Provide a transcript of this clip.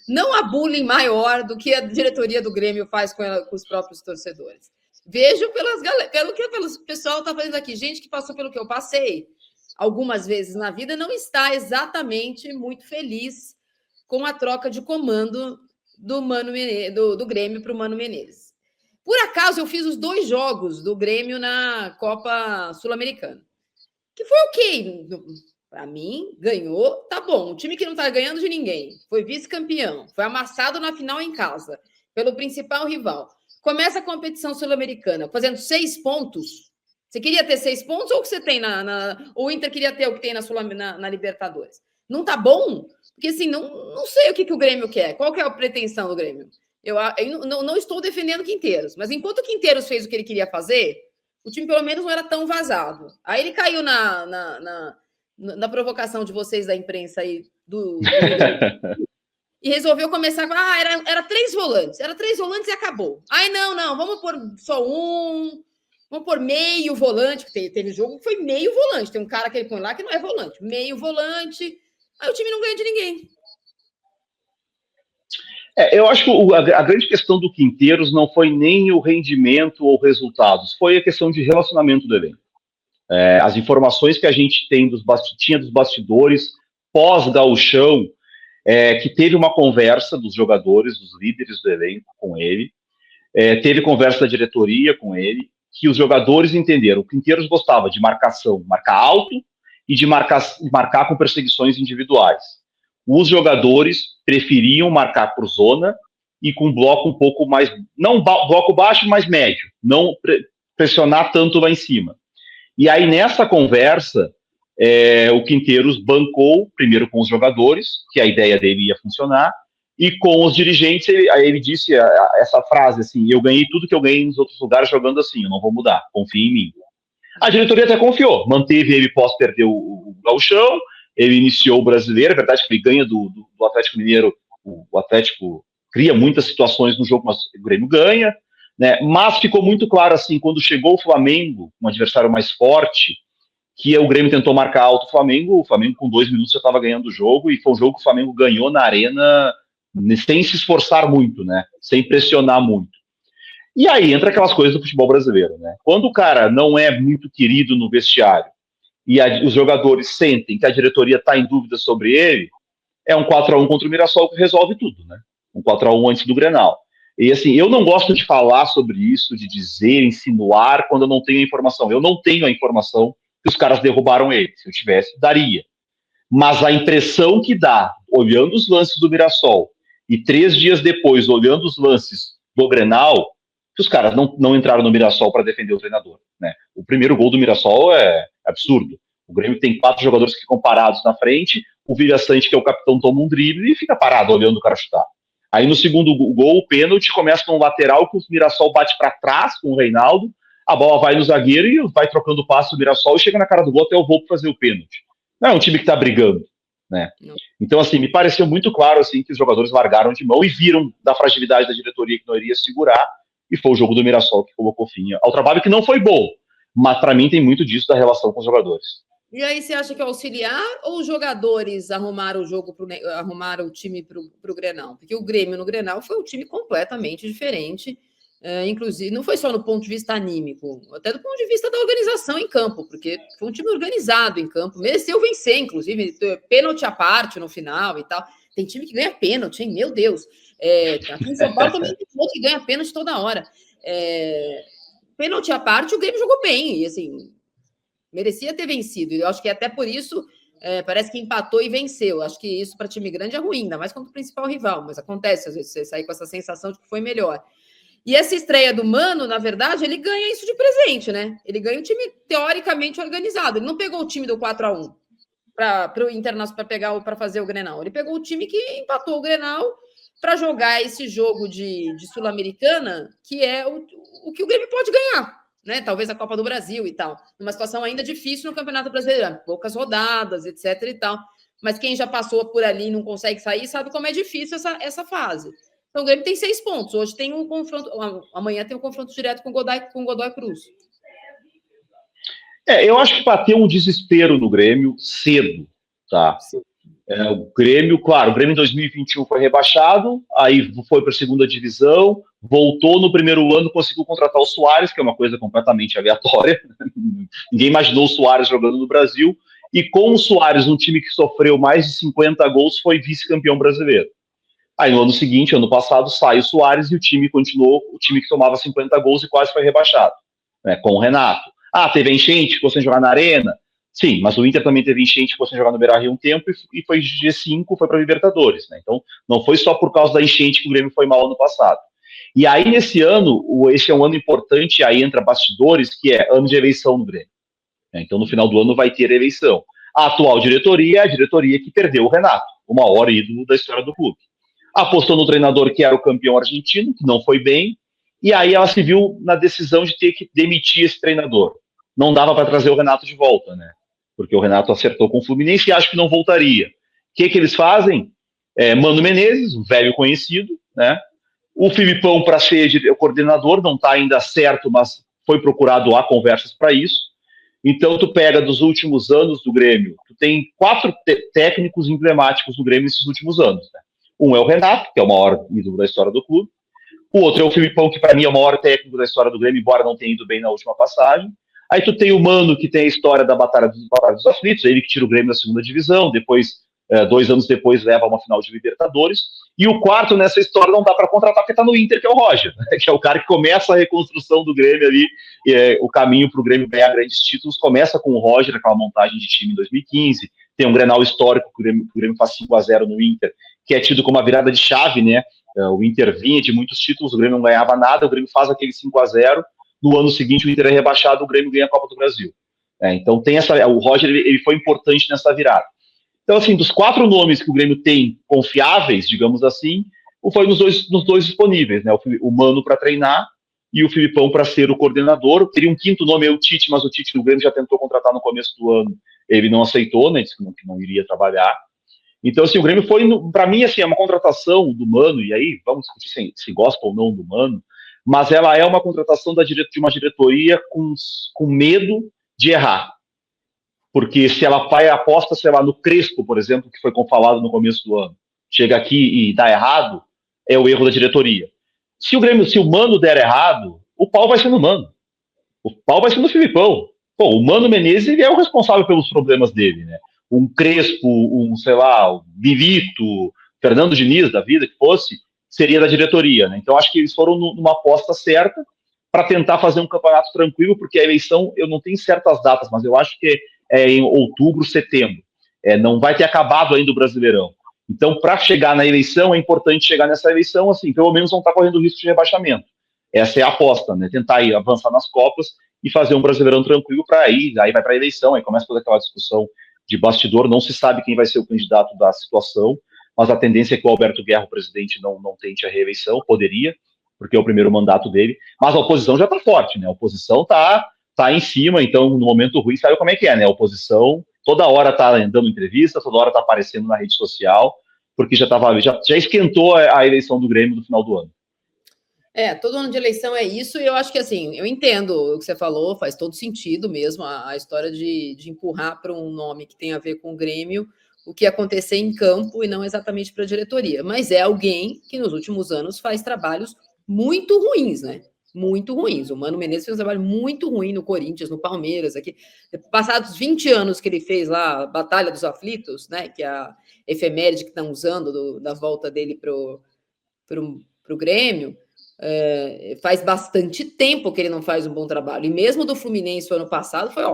Não há bullying maior do que a diretoria do Grêmio faz com os próprios torcedores. Vejo pelo que o pessoal está fazendo aqui. Gente que passou pelo que eu passei algumas vezes na vida não está exatamente muito feliz com a troca de comando do Grêmio para o Mano Menezes. Por acaso, eu fiz os 2 jogos do Grêmio na Copa Sul-Americana, que foi ok. Para mim, ganhou, tá bom. Um time que não tá ganhando de ninguém, foi vice-campeão, foi amassado na final em casa, pelo principal rival. Começa a competição sul-americana, fazendo 6 pontos. Você queria ter 6 pontos ou o que você tem o Inter queria ter o que tem na Libertadores? Não tá bom? Porque assim, não sei o que o Grêmio quer. Qual que é a pretensão do Grêmio? Eu não estou defendendo o Quinteiros, mas enquanto o Quinteiros fez o que ele queria fazer, o time pelo menos não era tão vazado. Aí ele caiu na provocação de vocês da imprensa aí e resolveu começar com era 3 volantes. Era 3 volantes e acabou. Aí não, vamos pôr só um, vamos pôr meio volante, porque teve jogo que foi meio volante. Tem um cara que ele põe lá que não é volante, meio volante. Aí o time não ganha de ninguém. Eu acho que a grande questão do Quinteiros não foi nem o rendimento ou resultados, foi a questão de relacionamento do elenco. As informações que a gente tinha dos bastidores pós-gauchão, que teve uma conversa dos jogadores, dos líderes do elenco com ele, teve conversa da diretoria com ele, que os jogadores entenderam. O Quinteiros gostava de marcação, marcar alto e de marcar com perseguições individuais. Os jogadores preferiam marcar por zona e com bloco um pouco mais, não bloco baixo, mas médio, não pressionar tanto lá em cima. E aí, nessa conversa, o Quinteiros bancou, primeiro com os jogadores, que a ideia dele ia funcionar, e com os dirigentes, ele disse essa frase, assim, eu ganhei tudo que eu ganhei nos outros lugares jogando assim, eu não vou mudar, confia em mim. A diretoria até confiou, manteve ele pós perder o gauchão, ele iniciou o brasileiro, é verdade que ele ganha do Atlético Mineiro, o Atlético cria muitas situações no jogo, mas o Grêmio ganha, né? Mas ficou muito claro, assim, quando chegou o Flamengo, um adversário mais forte, que o Grêmio tentou marcar alto o Flamengo com 2 minutos já estava ganhando o jogo, e foi um jogo que o Flamengo ganhou na arena sem se esforçar muito, né? Sem pressionar muito. E aí entra aquelas coisas do futebol brasileiro, né? Quando o cara não é muito querido no vestiário e os jogadores sentem que a diretoria está em dúvida sobre ele, é um 4-1 contra o Mirassol que resolve tudo, né? Um 4-1 antes do Grenal. E assim, eu não gosto de falar sobre isso, de dizer, insinuar, quando eu não tenho a informação. Eu não tenho a informação que os caras derrubaram ele. Se eu tivesse, daria. Mas a impressão que dá, olhando os lances do Mirassol, e 3 dias depois, olhando os lances do Grenal, que os caras não entraram no Mirassol para defender o treinador, né? O primeiro gol do Mirassol é absurdo. O Grêmio tem 4 jogadores que ficam parados na frente, o Villaçante, que é o capitão, toma um drible e fica parado olhando o cara chutar. Aí no segundo gol, o pênalti começa com um lateral que o Mirassol bate para trás com o Reinaldo, a bola vai no zagueiro e vai trocando o passe do Mirassol e chega na cara do gol até o Volpe fazer o pênalti. Não é um time que está brigando, né? Então, assim, me pareceu muito claro, assim, que os jogadores largaram de mão e viram da fragilidade da diretoria que não iria segurar, e foi o jogo do Mirassol que colocou fim ao trabalho, que não foi bom, mas para mim tem muito disso da relação com os jogadores. E aí você acha que é auxiliar ou os jogadores arrumaram arrumaram o time para o Grenal? Porque o Grêmio no Grenal foi um time completamente diferente, inclusive não foi só no ponto de vista anímico, até do ponto de vista da organização em campo, porque foi um time organizado em campo, mereceu vencer, inclusive, pênalti à parte no final e tal. Tem time que ganha pênalti, hein? Meu Deus. Aqui em São Paulo também tem time que ganha pênalti toda hora. Pênalti à parte, o Grêmio jogou bem, e assim, merecia ter vencido. Eu acho que até por isso parece que empatou e venceu. Acho que isso para time grande é ruim, ainda mais contra o principal rival, mas acontece às vezes você sair com essa sensação de que foi melhor. E essa estreia do Mano, na verdade, ele ganha isso de presente, né? Ele ganha um time teoricamente organizado. Ele não pegou o time do 4-1 para o Internacional para fazer o Grenal. Ele pegou o time que empatou o Grenal para jogar esse jogo de Sul-Americana, que é o que o Grêmio pode ganhar, né? Talvez a Copa do Brasil e tal. Numa situação ainda difícil no Campeonato Brasileiro, poucas rodadas, etc. e tal. Mas quem já passou por ali e não consegue sair sabe como é difícil essa fase. Então o Grêmio tem 6 pontos. Hoje tem um confronto, amanhã tem um confronto direto com o Godoy Cruz. Eu acho que bateu um desespero no Grêmio cedo, tá? O Grêmio, claro, o Grêmio em 2021 foi rebaixado, aí foi para a segunda divisão, voltou no primeiro ano, conseguiu contratar o Soares, que é uma coisa completamente aleatória. Ninguém imaginou o Soares jogando no Brasil, e com o Soares, um time que sofreu mais de 50 gols, foi vice-campeão brasileiro. Aí no ano seguinte, ano passado, sai o Soares e o time continuou, o time que tomava 50 gols e quase foi rebaixado, né, com o Renato. Teve enchente, ficou sem jogar na Arena. Sim, mas o Inter também teve enchente, ficou sem jogar no Beira-Rio um tempo e foi G5, foi para Libertadores, né? Então não foi só por causa da enchente que o Grêmio foi mal ano passado. E aí nesse ano, esse é um ano importante, aí entra bastidores, que é ano de eleição no Grêmio. Então no final do ano vai ter eleição. A atual diretoria é a diretoria que perdeu o Renato, o maior ídolo da história do clube. Apostou no treinador que era o campeão argentino, que não foi bem, e aí ela se viu na decisão de ter que demitir esse treinador. Não dava para trazer o Renato de volta, né? Porque o Renato acertou com o Fluminense e acho que não voltaria. O que eles fazem? Mano Menezes, um velho conhecido, né? O Filipão para ser o coordenador, não está ainda certo, mas foi procurado, há conversas para isso. Então, tu pega dos últimos anos do Grêmio, tu tem 4 técnicos emblemáticos do Grêmio nesses últimos anos, né? Um é o Renato, que é o maior ídolo da história do clube. O outro é o Filipão, que para mim é o maior técnico da história do Grêmio, embora não tenha ido bem na última passagem. Aí tu tem o Mano, que tem a história da Batalha dos Aflitos, ele que tira o Grêmio da segunda divisão, depois, 2 anos depois, leva a uma final de Libertadores. E o quarto nessa história não dá para contratar porque tá no Inter, que é o Roger, né? Que é o cara que começa a reconstrução do Grêmio ali, o caminho para o Grêmio ganhar grandes títulos começa com o Roger, aquela montagem de time em 2015, tem um Grenal histórico que o Grêmio faz 5-0 no Inter, que é tido como uma virada de chave, né? O Inter vinha de muitos títulos, o Grêmio não ganhava nada, o Grêmio faz aquele 5-0, no ano seguinte o Inter é rebaixado, o Grêmio ganha a Copa do Brasil. Então tem o Roger ele foi importante nessa virada. Então, assim, dos 4 nomes que o Grêmio tem confiáveis, digamos assim, foi nos dois disponíveis, né? O Mano para treinar e o Filipão para ser o coordenador. Teria um quinto nome, é o Tite, mas o Tite o Grêmio já tentou contratar no começo do ano, ele não aceitou, né? Disse que não iria trabalhar. Então, assim, o Grêmio foi, para mim, assim, é uma contratação do Mano, e aí vamos discutir se gosta ou não do Mano, mas ela é uma contratação de uma diretoria com medo de errar. Porque se ela vai aposta, sei lá, no Crespo, por exemplo, que foi falado no começo do ano, chega aqui e dá errado, é o erro da diretoria. Se o Mano der errado, o pau vai ser no Mano. O pau vai ser no Filipão. Pô, o Mano Menezes ele é o responsável pelos problemas dele, né? Um Crespo, sei lá, o Milito, Fernando Diniz da vida que fosse, seria da diretoria, né? Então acho que eles foram numa aposta certa para tentar fazer um campeonato tranquilo, porque a eleição, eu não tenho certas datas, mas eu acho que é em outubro, setembro. Não vai ter acabado ainda o Brasileirão. Então, para chegar na eleição, é importante chegar nessa eleição, assim, pelo menos não estar correndo risco de rebaixamento. Essa é a aposta, né? Tentar ir avançar nas Copas e fazer um Brasileirão tranquilo para ir, aí vai para a eleição, aí começa toda aquela discussão de bastidor, não se sabe quem vai ser o candidato da situação, mas a tendência é que o Alberto Guerra, o presidente, não tente a reeleição, poderia, porque é o primeiro mandato dele, mas a oposição já está forte, né? A oposição tá em cima, então no momento ruim sabe como é que é, né? A oposição toda hora tá dando entrevista, toda hora tá aparecendo na rede social, porque já esquentou a eleição do Grêmio no final do ano. Todo ano de eleição é isso, e eu acho que assim, eu entendo o que você falou, faz todo sentido mesmo, a história de empurrar para um nome que tem a ver com o Grêmio o que acontecer em campo e não exatamente para a diretoria. Mas é alguém que nos últimos anos faz trabalhos muito ruins, né? Muito ruins. O Mano Menezes fez um trabalho muito ruim no Corinthians, no Palmeiras, aqui. Passados 20 anos que ele fez lá, a Batalha dos Aflitos, né? Que é a efeméride que estão usando da volta dele para o Grêmio. Faz bastante tempo que ele não faz um bom trabalho. E mesmo do Fluminense o ano passado foi